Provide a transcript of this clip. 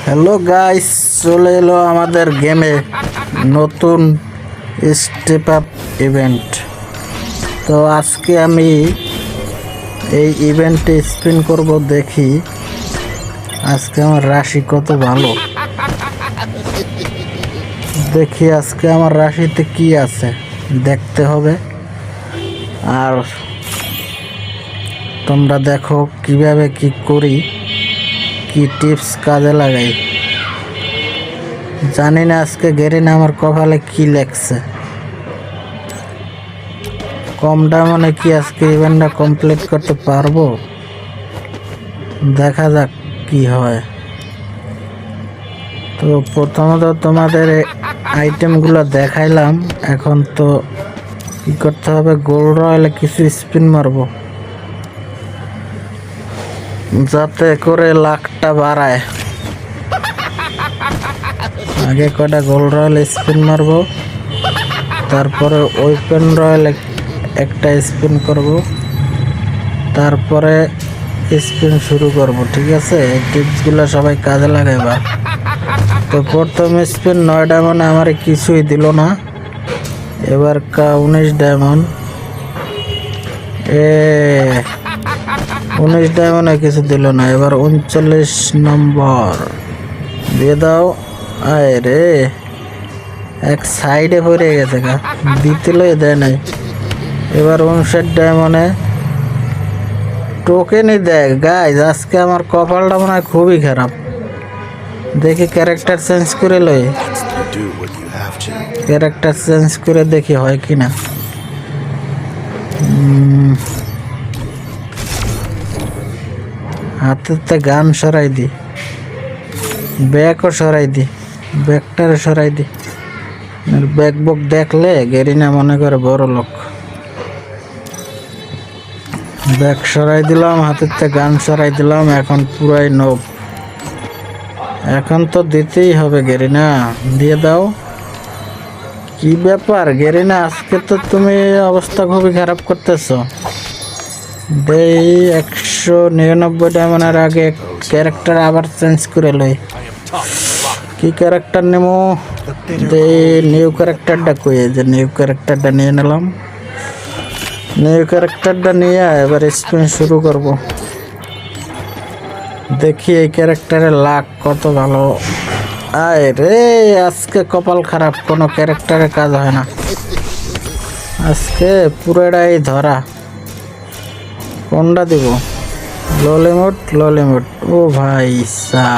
Hello guys, চলে এলো আমাদের গেমে নতুন স্টেপ আপ ইভেন্ট। তো আজকে আমি এই ইভেন্টে স্পিন করব, দেখি আজকে আমার রাশি কত ভালো। দেখি আজকে আমার রাশিতে কি আছে, দেখতে হবে। আর তোমরা দেখো কিভাবে কি করি, কি টিপস কাজে লাগাই। জানি না আজকে গেরিনা আমার কপালে কি লেখছে। কম ডায়মন্ডে কি আজকে ইভেন্টটা কমপ্লিট করতে পারবো? দেখা যাক কি হয়। তো প্রথমত তোমাদের আইটেমগুলো দেখাইলাম, এখন তো কি করতে হবে, গোল্ড রয়্যালে কিছু স্পিন মারবো যাতে করে লাখটা বাড়ায়। আগে কটা গোল্ড রয়্যাল স্পিন মারবো, তারপরে ওপেন রয়্যাল একটা স্পিন করব, তারপরে স্পিন শুরু করব। ঠিক আছে, এই টিপসগুলো সবাই কাজে লাগাইবা। তো প্রথম স্পিন 9 ডায়মন্ড আমার কিছুই দিল না। এবার 19 ডায়মন্ড, 19 ডায়মন্ডে কিছু দিল না। এবার 39 নম্বর দিয়ে দাও। আয় রে, এক সাইডে পড়ে গেছে গা, দিতেলই দেয় নাই। এবার 59 ডায়মন্ডে টোকেনই দেয়। গাইজ আজকে আমার কপালটা মনে হয় খুবই খারাপ। দেখি ক্যারেক্টার চেঞ্জ করে লই, ক্যারেক্টার চেঞ্জ করে দেখি হয় কিনা। হাতেতে গান সরাই দি, ব্যাগও সরাই দি, ব্যাগটারে সরাই দি। ব্যাগ বুক দেখলে গেরিনা মনে করে বড় লোক। ব্যাগ সরাই দিলাম, হাতেতে গান সরাই দিলাম। এখন পুরাই নব, এখন তো দিতেই হবে। গেরিনা দিয়ে দাও। কি ব্যাপার গেরিনা, আজকে তো তুমি অবস্থা খুবই খারাপ করতেছো। দেই 199 ডায়মন্ডের আগে ক্যারেক্টার আবার চেঞ্জ করে লই। কি ক্যারেক্টার নেবো? নিউ ক্যারেক্টারটা কই? যে নিউ ক্যারেক্টারটা নিয়ে নিলাম। নিউ ক্যারেক্টারটা নিয়ে এবার স্পিন শুরু করব। দেখি এই ক্যারেক্টারের লাক কত ভালো। আয় রে, আজকে কপাল খারাপ, কোনো ক্যারেক্টারের কাজ হয় না আজকে, পুরোটাই ধরা। কোনটা দিব? ললিমুট, ললিমুট। ও ভাই সা